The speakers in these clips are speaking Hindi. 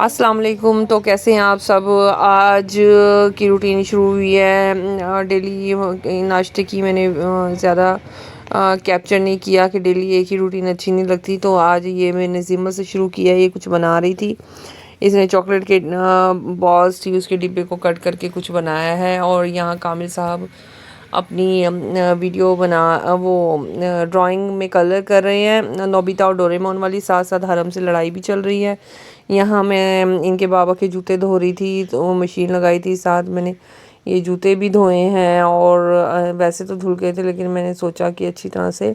अस्सलाम वालेकुम। तो कैसे हैं आप सब। आज की रूटीन शुरू हुई है। डेली नाश्ते की मैंने ज़्यादा कैप्चर नहीं किया कि डेली एक ही रूटीन अच्छी नहीं लगती। तो आज ये मैंने जिम्मा से शुरू किया। ये कुछ बना रही थी, इसने चॉकलेट के बॉल्स थी उसके डिब्बे को कट करके कुछ बनाया है। और यहाँ कामिल साहब अपनी वीडियो बना वो ड्राइंग में कलर कर रहे हैं। नोबिता और डोरेमोन वाली, साथ साथ हरम से लड़ाई भी चल रही है। यहाँ मैं इनके बाबा के जूते धो रही थी तो वो मशीन लगाई थी, साथ मैंने ये जूते भी धोए हैं। और वैसे तो धुल गए थे लेकिन मैंने सोचा कि अच्छी तरह से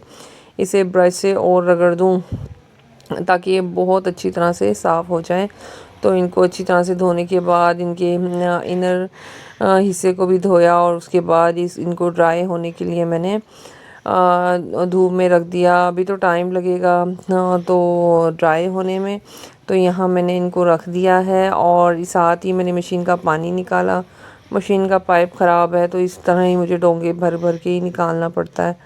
इसे ब्रश से और रगड़ दूँ ताकि ये बहुत अच्छी तरह से साफ़ हो जाए। तो इनको अच्छी तरह से धोने के बाद इनके इनर हिस्से को भी धोया और उसके बाद इनको ड्राई होने के लिए मैंने धूप में रख दिया। अभी तो टाइम लगेगा तो ड्राई होने में। तो यहाँ मैंने इनको रख दिया है और साथ ही मैंने मशीन का पानी निकाला। मशीन का पाइप ख़राब है तो इस तरह ही मुझे डोंगे भर भर के ही निकालना पड़ता है।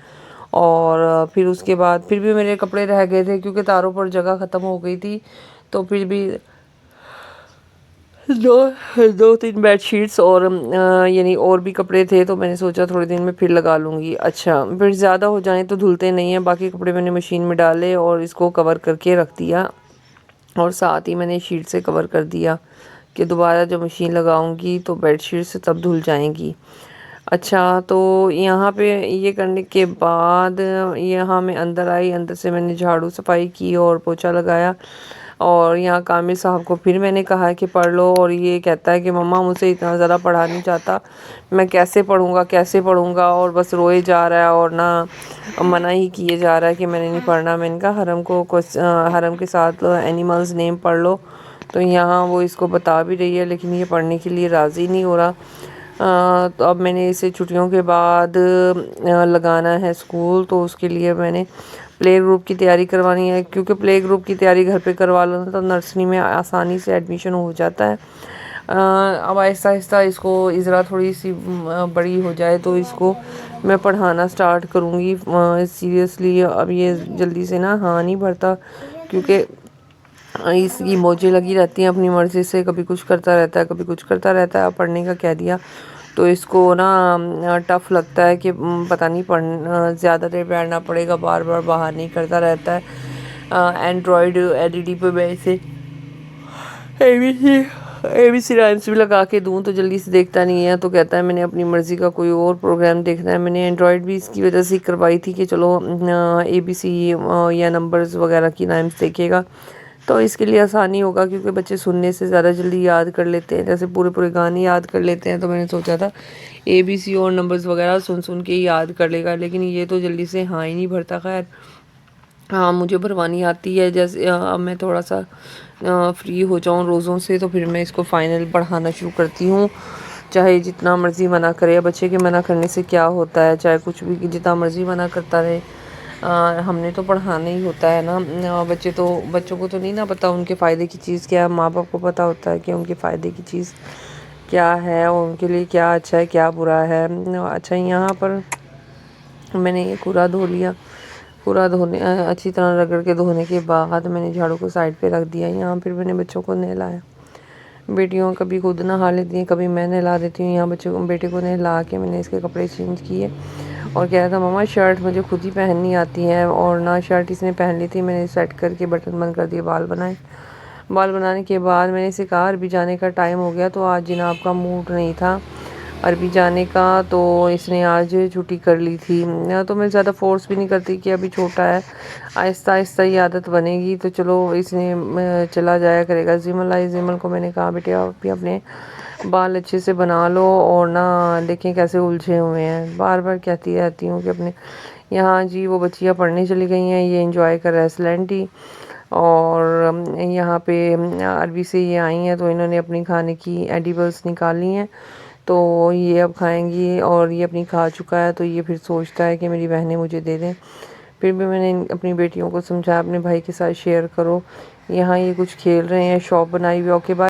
और फिर उसके बाद फिर भी मेरे कपड़े रह गए थे क्योंकि तारों पर जगह ख़त्म हो गई थी। तो फिर भी दो तीन बेडशीट्स और यानी और भी कपड़े थे तो मैंने सोचा थोड़े दिन में फिर लगा लूँगी। अच्छा, फिर ज़्यादा हो जाएं तो धुलते नहीं हैं। बाकी कपड़े मैंने मशीन में डाले और इसको कवर करके रख दिया और साथ ही मैंने शीट से कवर कर दिया कि दोबारा जब मशीन लगाऊंगी तो बेडशीट से तब धुल जाएंगी। अच्छा, तो यहाँ पे ये करने के बाद यहाँ मैं अंदर आई। अंदर से मैंने झाड़ू सफाई की और पोछा लगाया। और यहाँ कामिल साहब को फिर मैंने कहा कि पढ़ लो और ये कहता है कि मम्मा मुझसे इतना ज़्यादा पढ़ा नहीं चाहता, मैं कैसे पढ़ूँगा और बस रोए जा रहा है और ना मना ही किए जा रहा है कि मैंने नहीं पढ़ना। मैंने कहा हरम के साथ एनिमल्स नेम पढ़ लो। तो यहाँ वो इसको बता भी रही है लेकिन ये पढ़ने के लिए राज़ी नहीं हो रहा। तो अब मैंने इसे छुट्टियों के बाद लगाना है स्कूल, तो उसके लिए मैंने प्ले ग्रुप की तैयारी करवानी है क्योंकि प्ले ग्रुप की तैयारी घर पे करवा लो तो नर्सरी में आसानी से एडमिशन हो जाता है। अब आहिस्ता आहिस्ता इसको इज़रा थोड़ी सी बड़ी हो जाए तो इसको मैं पढ़ाना स्टार्ट करूँगी सीरियसली। अब ये जल्दी से ना हाँ नहीं भरता क्योंकि इसकी मौजें लगी रहती हैं अपनी मर्ज़ी से, कभी कुछ करता रहता है कभी कुछ करता रहता है। अब पढ़ने का कह दिया तो इसको ना टफ़ लगता है कि पता नहीं ज़्यादा देर बैठना पड़ेगा, बार बार बाहर नहीं करता रहता है। एंड्रॉयड एलईडी पे मैं इसे एबीसी राइम्स भी लगा के दूँ तो जल्दी से देखता नहीं है। तो कहता है मैंने अपनी मर्ज़ी का कोई और प्रोग्राम देखना है। मैंने एंड्रॉयड भी इसकी वजह से करवाई थी कि चलो एबीसी या नंबर्स वगैरह की राइम्स देखेगा तो इसके लिए आसानी होगा क्योंकि बच्चे सुनने से ज़्यादा जल्दी याद कर लेते हैं, जैसे पूरे पूरे गाने याद कर लेते हैं। तो मैंने सोचा था एबीसी और नंबर्स वगैरह सुन सुन के ही याद कर लेगा, लेकिन ये तो जल्दी से हाँ ही नहीं भरता। खैर हाँ, मुझे भरवानी आती है। जैसे अब मैं थोड़ा सा फ्री हो जाऊँ रोज़ों से तो फिर मैं इसको फ़ाइनल पढ़ाना शुरू करती हूँ। चाहे जितना मर्ज़ी मना करे, बच्चे के मना करने से क्या होता है, चाहे कुछ भी जितना मर्ज़ी मना करता रहे, हमने तो पढ़ाना ही होता है ना। बच्चों को तो नहीं ना पता उनके फ़ायदे की चीज़ क्या है। माँ बाप को पता होता है कि उनके फ़ायदे की चीज़ क्या है और उनके लिए क्या अच्छा है क्या बुरा है। अच्छा, यहाँ पर मैंने ये कूड़ा धो लिया। कूड़ा धोने अच्छी तरह रगड़ के धोने के बाद मैंने झाड़ू को साइड पे रख दिया। यहाँ फिर मैंने बच्चों को नहलाया। बेटियों कभी खुद नहा लेती हैं, कभी मैं नहला देती हूँ। यहाँ बेटे को नहला के मैंने इसके कपड़े चेंज किए और कह रहा था मम्मा शर्ट मुझे खुद ही पहननी आती है, और ना शर्ट इसने पहन ली थी। मैंने सेट करके बटन बंद कर दिए, बाल बनाने के बाद मैंने इसे कहा अरबी जाने का टाइम हो गया। तो आज जनाब का मूड नहीं था अरबी जाने का तो इसने आज छुट्टी कर ली थी। तो मैं ज़्यादा फोर्स भी नहीं करती कि अभी छोटा है, आहिस्ता आहिस्ता ही आदत बनेगी तो चलो इसने चला जाया करेगा। जिमल को मैंने कहा बेटे आप भी अपने बाल अच्छे से बना लो और ना देखें कैसे उलझे हुए हैं। बार बार कहती रहती हूँ कि अपने यहाँ जी वो बच्चियाँ पढ़ने चली गई हैं, ये एंजॉय कर रहा है स्लैंटी। और यहाँ पे अरबी से ये आई हैं तो इन्होंने अपनी खाने की एडिबल्स निकाली हैं तो ये अब खाएंगी और ये अपनी खा चुका है। तो ये फिर सोचता है कि मेरी बहनें मुझे दे दें। फिर भी मैंने अपनी बेटियों को समझाया अपने भाई के साथ शेयर करो। यहाँ ये कुछ खेल रहे हैं, शॉप बनाई हुई। Okay bye.